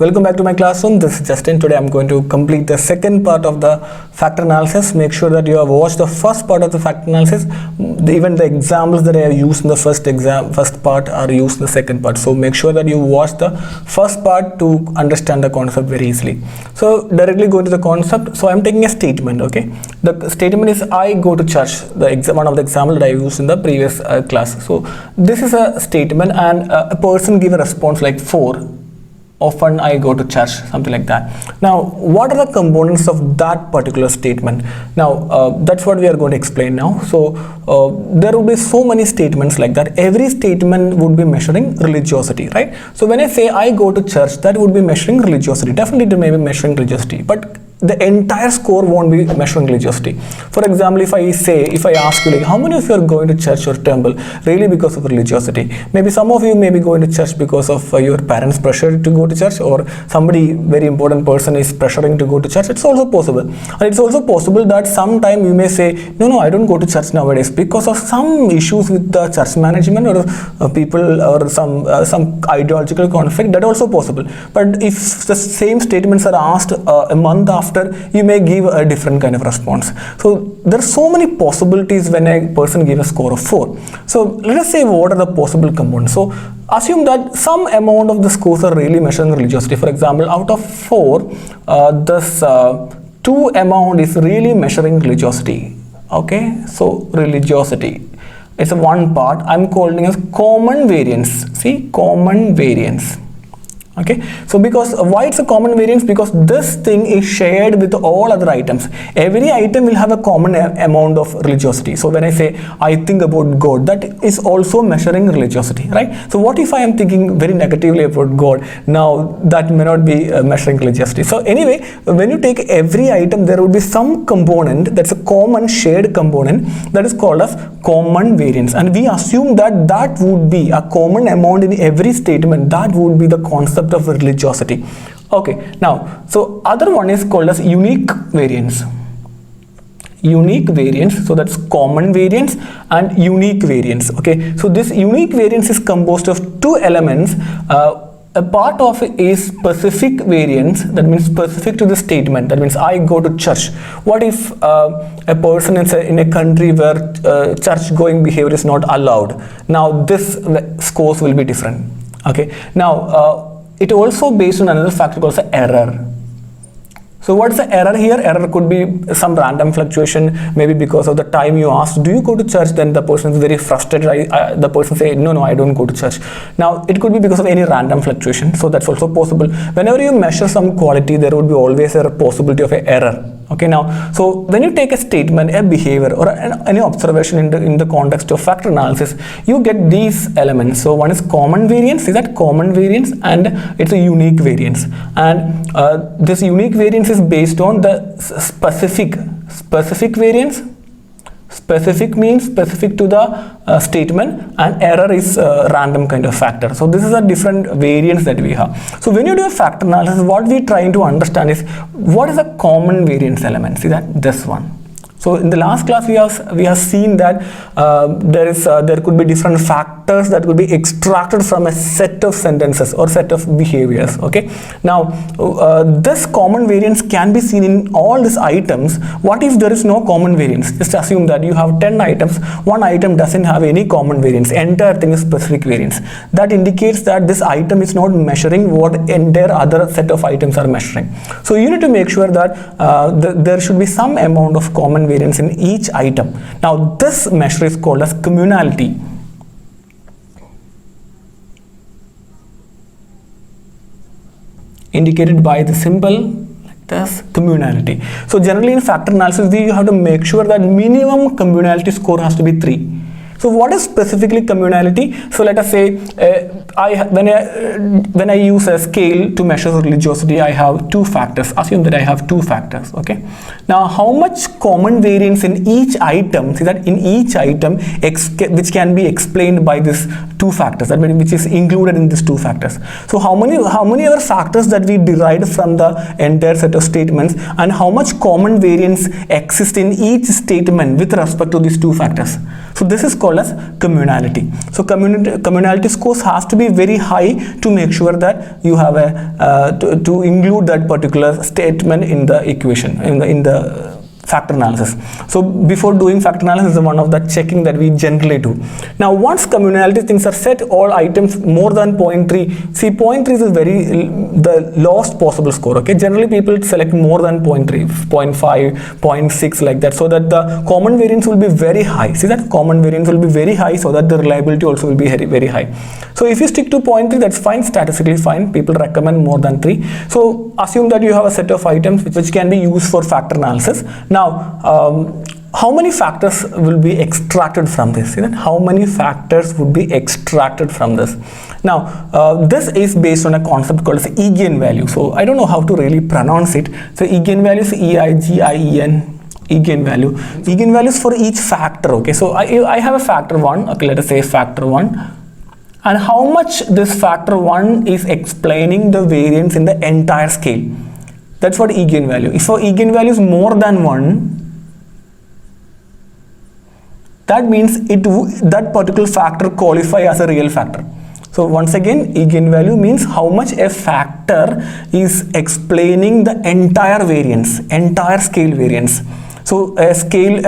Welcome back to my classroom. This is Justin. Today I'm going to complete the second part of the factor analysis. Make sure that you have watched the first part of the factor analysis. Even the examples that I have used in the first part are used in the second part. So make sure that you watch the first part to understand the concept very easily. So directly go into the concept. So I'm taking a statement. Okay, the statement is I go to church. One of the examples that I used in the previous class. So this is a statement, and a person give a response like 4. Often I go to church, something like that. Now, what are the components of that particular statement? Now, that's what we are going to explain now. So, there will be so many statements like that. Every statement would be measuring religiosity, right? So, when I say I go to church, that would be measuring religiosity. Definitely, it may be measuring religiosity, but the entire score won't be measuring religiosity. For example, if I ask you like, how many of you are going to church or temple really because of religiosity? Maybe some of you may be going to church because of your parents' pressure to go to church, or somebody very important person is pressuring to go to church. It's also possible. And it's also possible that sometime you may say, no, I don't go to church nowadays because of some issues with the church management or people or some ideological conflict. That also possible. But if the same statements are asked a month after, you may give a different kind of response. So there are so many possibilities when a person gives a score of 4. So let us say what are the possible components. So assume that some amount of the scores are really measuring religiosity. For example, out of 4, this 2 amount is really measuring religiosity. Okay, so religiosity, it's a one part. I'm calling it common variance. See, common variance. Okay, so because why it's a common variance? Because this thing is shared with all other items. Every item will have a common amount of religiosity. So when I say I think about God, that is also measuring religiosity, right? So what if I am thinking very negatively about God? Now that may not be measuring religiosity. So anyway, when you take every item, there will be some component that's a common shared component that is called as common variance, and we assume that that would be a common amount in every statement. That would be the concept of religiosity. Okay, now so other one is called as unique variance. Unique variance, so that's common variance and unique variance. Okay, so this unique variance is composed of 2 elements. A part of it is specific variance, that means specific to the statement. That means I go to church. What if a person is in a country where church going behavior is not allowed? Now this scores will be different. Okay, now it also based on another factor called the error. So what is the error here? Error could be some random fluctuation, maybe because of the time you asked, do you go to church? Then the person is very frustrated. The person say, no, I don't go to church. Now it could be because of any random fluctuation. So that's also possible. Whenever you measure some quality, there would be always a possibility of an error. Okay, now, so when you take a statement, a behavior, or any observation in the context of factor analysis, you get these elements. So one is common variance, is that common variance, and it's a unique variance. And this unique variance is based on the specific variance. Specific means specific to the statement, and error is a random kind of factor. So this is a different variance that we have. So when you do a factor analysis, what we are trying to understand is what is a common variance element. See that this one. So in the last class we have seen that there could be different factors that could be extracted from a set of sentences or set of behaviors. Okay, now this common variance can be seen in all these items. What if there is no common variance? Just assume that you have 10 items, one item doesn't have any common variance, entire thing is specific variance. That indicates that this item is not measuring what entire other set of items are measuring. So you need to make sure that there should be some amount of common variance in each item. Now this measure is called as communality. Indicated by the symbol like this, communality. So generally in factor analysis, you have to make sure that minimum communality score has to be 3. So what is specifically communality? So let us say when I use a scale to measure religiosity, I have 2 factors. Assume that I have 2 factors. Okay. Now how much common variance in each item? See that in each item which can be explained by this 2 factors, that means which is included in these 2 factors. So how many other factors that we derived from the entire set of statements, and how much common variance exists in each statement with respect to these 2 factors? So this is called called as communality. So communality scores has to be very high to make sure that you have a to include that particular statement in the equation, in the factor analysis. So before doing factor analysis is one of the checking that we generally do. Now once communality things are set, all items more than 0.3, see 0.3 is the lowest possible score, okay? Generally people select more than 0.3, 0.5, 0.6 like that, so that the common variance will be very high. See that common variance will be very high, so that the reliability also will be very, very high. So if you stick to 0.3, that's fine, statistically fine. People recommend more than 3. So assume that you have a set of items which can be used for factor analysis. Now, how many factors will be extracted from this? See that? How many factors would be extracted from this? Now, this is based on a concept called as eigenvalue. So I don't know how to really pronounce it. So eigenvalue is E-I-G-I-E-N. Eigenvalue. Eigenvalues for each factor. Okay, so I have a factor 1. Okay, let us say factor 1. And how much this factor 1 is explaining the variance in the entire scale. That's what eigenvalue. If our eigenvalue is more than 1, that means that particular factor qualify as a real factor. So once again, eigenvalue means how much a factor is explaining the entire variance, entire scale variance. So a scale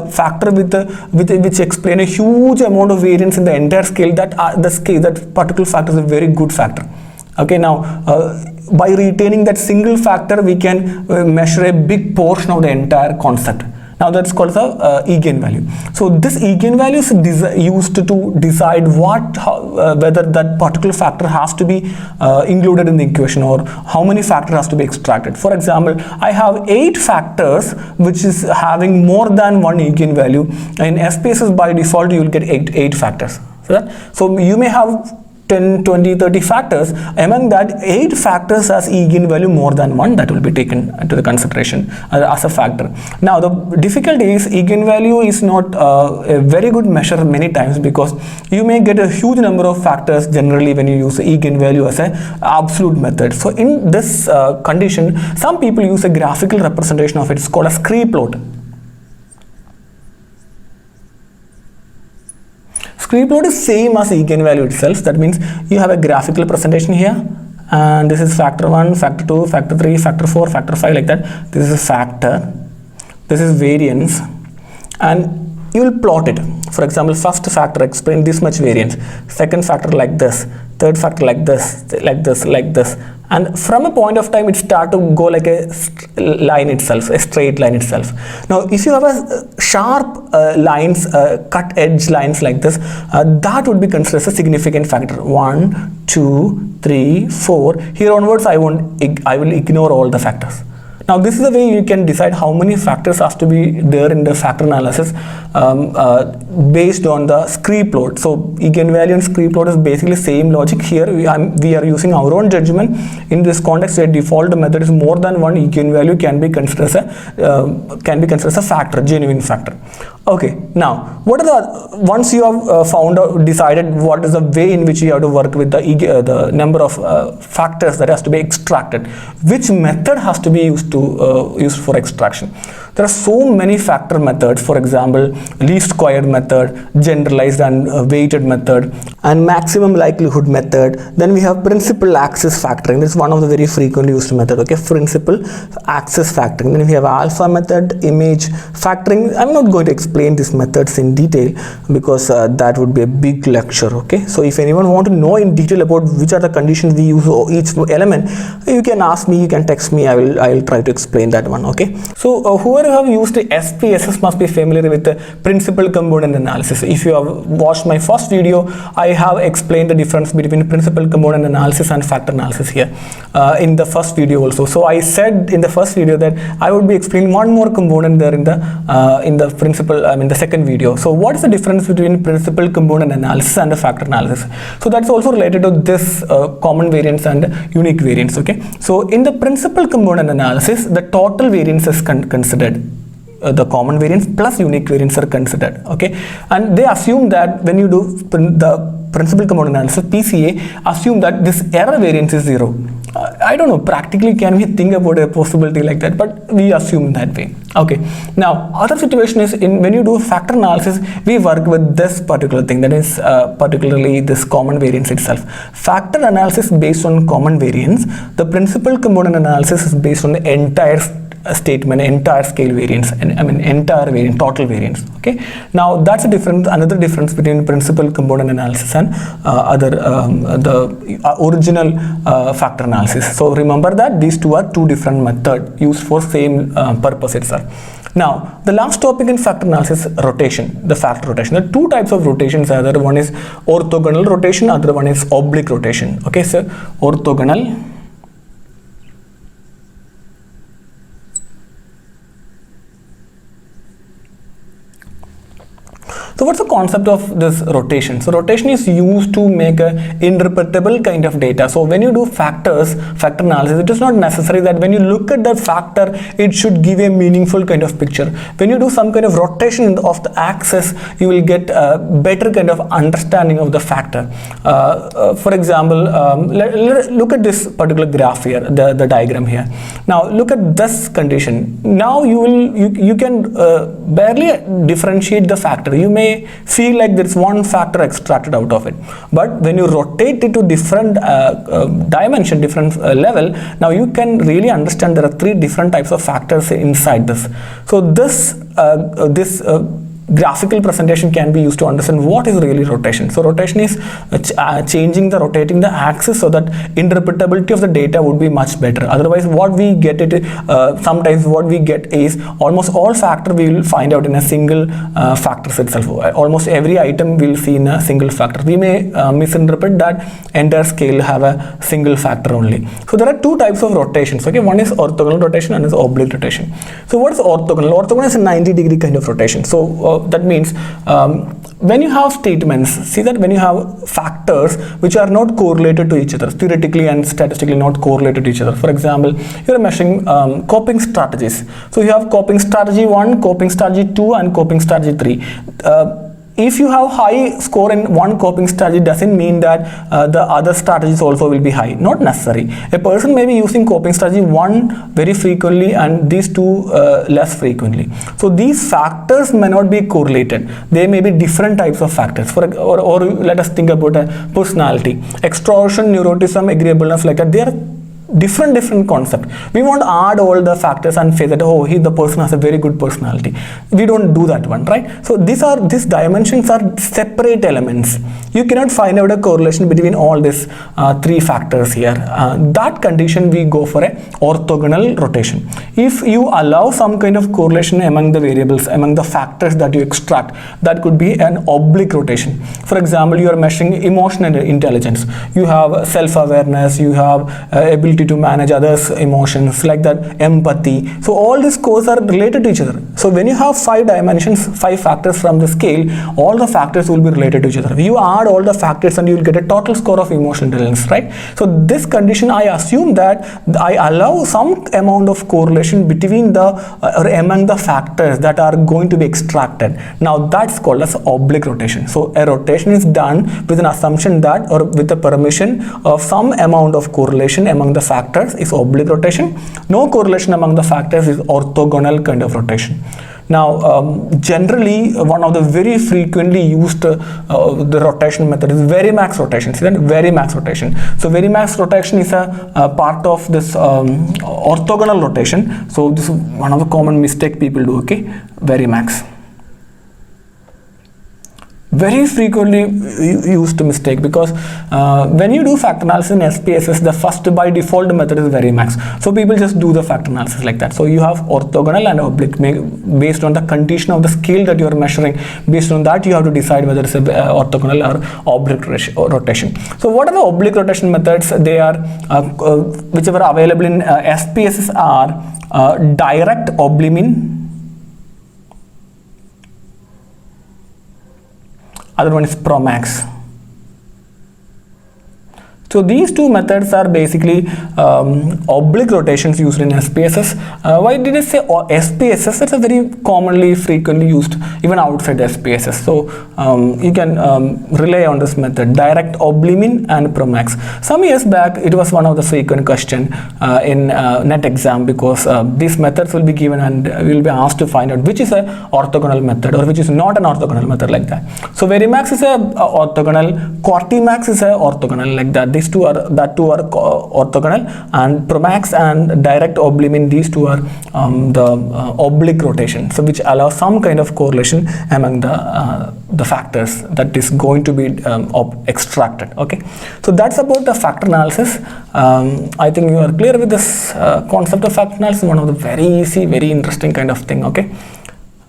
factor which explain a huge amount of variance in the entire scale, that particular factor is a very good factor. Okay, now by retaining that single factor, we can measure a big portion of the entire concept. Now that's called the eigenvalue. So this eigenvalue is used to decide whether that particular factor has to be included in the equation, or how many factors has to be extracted. For example, I have 8 factors which is having more than 1 eigenvalue. In SPSS by default you will get 8 factors. So you may have 10, 20, 30 factors. Among that, 8 factors as eigenvalue more than 1, that will be taken into the consideration as a factor. Now the difficulty is eigenvalue is not a very good measure many times, because you may get a huge number of factors generally when you use eigenvalue as an absolute method. So in this condition, some people use a graphical representation of it. It's called a scree plot. Scree plot is same as eigenvalue itself. That means you have a graphical presentation here, and this is factor 1, factor 2, factor 3, factor 4, factor 5, like that. This is a factor, this is variance, and you will plot it. For example, first factor explain this much variance, second factor like this, third factor like this, like this, like this, and from a point of time it start to go like a line itself, a straight line itself. Now if you have a sharp lines, cut edge lines like this, that would be considered as a significant factor. 1, 2, 3, 4. Here onwards I will ignore all the factors. Now this is the way you can decide how many factors has to be there in the factor analysis based on the scree plot. So eigenvalue and scree plot is basically same logic. Here we are using our own judgment. In this context, a default method is more than 1 eigenvalue can be considered as a factor, genuine factor. Okay, now what are the once you have decided what is the way in which you have to work with the number of factors that has to be extracted, which method has to be used for extraction. There are so many factor methods. For example, least squared method, generalized and weighted method, and maximum likelihood method. Then we have principal axis factoring. This is one of the very frequently used method. Okay, principal axis factoring. Then we have alpha method, image factoring. I'm not going to explain these methods in detail because that would be a big lecture. Okay, so if anyone want to know in detail about which are the conditions we use for each element, you can ask me, you can text me. I will try to explain that one. Okay, so whoever have used SPSS must be familiar with the principal component analysis. If you have watched my first video, I have explained the difference between principal component analysis and factor analysis here in the first video also. So I said in the first video that I would be explaining one more component there in the principal, the second video. So what is the difference between principal component analysis and the factor analysis? So that's also related to this common variance and unique variance. Okay, so in the principal component analysis, the total variance is considered. The common variance plus unique variance are considered. Okay, and they assume that when you do the principal component analysis, PCA, assume that this error variance is 0. I don't know, practically can we think about a possibility like that, but we assume that way. Okay, now other situation is when you do factor analysis, we work with this particular thing, that is particularly this common variance itself. Factor analysis based on common variance, the principal component analysis is based on the entire statement, entire scale variance, and I mean entire variance, total variance. Okay, now that's a another difference between principal component analysis and the original factor analysis. So remember that these two are two different methods used for same purpose itself. Now the last topic in factor analysis, rotation, the factor rotation. There are two types of rotations. Either one is orthogonal rotation, other one is oblique rotation. Okay, so orthogonal, so what's the concept of this rotation? So rotation is used to make a interpretable kind of data. So when you do factor analysis, it is not necessary that when you look at the factor, it should give a meaningful kind of picture. When you do some kind of rotation of the axis, you will get a better kind of understanding of the factor. For example, look at this particular graph here, the diagram here. Now look at this condition. Now you can barely differentiate the factor. You may feel like there's one factor extracted out of it, but when you rotate it to different dimension, different level, now you can really understand there are three different types of factors inside this. So this graphical presentation can be used to understand what is really rotation. So rotation is rotating the axis so that interpretability of the data would be much better. Otherwise, what we get sometimes what we get is almost all factor we will find out in a single factor itself. Almost every item we will see in a single factor. We may misinterpret that entire scale have a single factor only. So there are two types of rotations. Okay, one is orthogonal rotation and is oblique rotation. So what is orthogonal? Orthogonal is a 90-degree kind of rotation. So that means when you have statements, see that when you have factors which are not correlated to each other, theoretically and statistically not correlated to each other. For example, you are measuring coping strategies. So you have coping strategy 1, coping strategy 2 and coping strategy 3. If you have high score in one coping strategy, doesn't mean that the other strategies also will be high. Not necessary. A person may be using coping strategy 1 very frequently and these two less frequently. So these factors may not be correlated. They may be different types of factors. Or let us think about a personality. Extroversion, neuroticism, agreeableness, like that. They are different concept. We won't add all the factors and say that the person has a very good personality. We don't do that one, right? So these dimensions are separate elements. You cannot find out a correlation between all these three factors here. That condition we go for a orthogonal rotation. If you allow some kind of correlation among the variables, among the factors that you extract, that could be an oblique rotation. For example, you are measuring emotional intelligence. You have self-awareness, you have ability to manage others' emotions, like that, empathy. So all these scores are related to each other. So when you have 5 dimensions, 5 factors from the scale, all the factors will be related to each other. You add all the factors and you will get a total score of emotional intelligence, right? So this condition, I assume that I allow some amount of correlation between or among the factors that are going to be extracted. Now that's called as oblique rotation. So a rotation is done with an assumption that, or with the permission of some amount of correlation among the factors is oblique rotation. No correlation among the factors is orthogonal kind of rotation. Now, generally, one of the very frequently used the rotation method is Varimax rotation. See that? Varimax rotation. So Varimax rotation is a part of this orthogonal rotation. So this is one of the common mistake people do. Okay, Varimax. Very frequently used mistake, because when you do factor analysis in SPSS, the first by default method is Varimax. So people just do the factor analysis like that. So you have orthogonal and oblique based on the condition of the scale that you are measuring. Based on that, you have to decide whether it's a orthogonal or oblique rotation. So what are the oblique rotation methods? They are whichever are available in SPSS are direct oblimin. Other one is Promax. So these two methods are basically oblique rotations used in SPSS. Why did I say SPSS? It's a very commonly, frequently used even outside SPSS. So you can rely on this method, direct oblimin and Promax. Some years back, it was one of the frequent question in NET exam, because these methods will be given and we will be asked to find out which is a orthogonal method or which is not an orthogonal method, like that. So Verimax is a orthogonal, Quantimax is a orthogonal, like that. These two are orthogonal, and Promax and direct oblimin, these two are the oblique rotation, so which allows some kind of correlation among the factors that is going to be extracted. Okay, so that's about the factor analysis. I think you are clear with this concept of factor analysis. One of the very easy, very interesting kind of thing. Okay,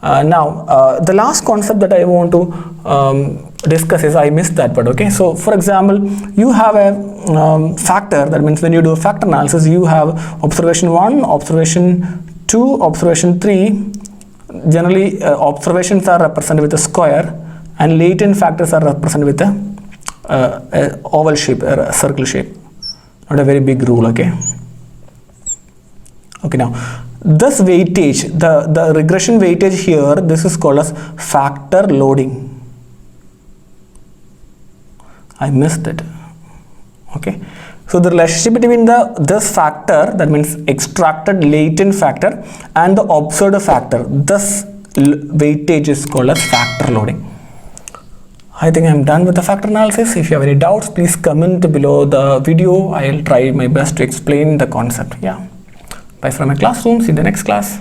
now the last concept that I want to discuss is, I missed that part. Okay, so for example, you have a factor, that means when you do a factor analysis, you have observation 1, observation 2, observation 3. Generally observations are represented with a square and latent factors are represented with a oval shape, a circle shape. Not a very big rule. Okay, now this weightage, the regression weightage here, this is called as factor loading. I missed it. Okay, so the relationship between this factor, that means extracted latent factor, and the observed factor, this weightage is called as factor loading. I think I'm done with the factor analysis. If you have any doubts, please comment below the video. I'll try my best to explain the concept. Yeah, bye from my classroom. See you in the next class.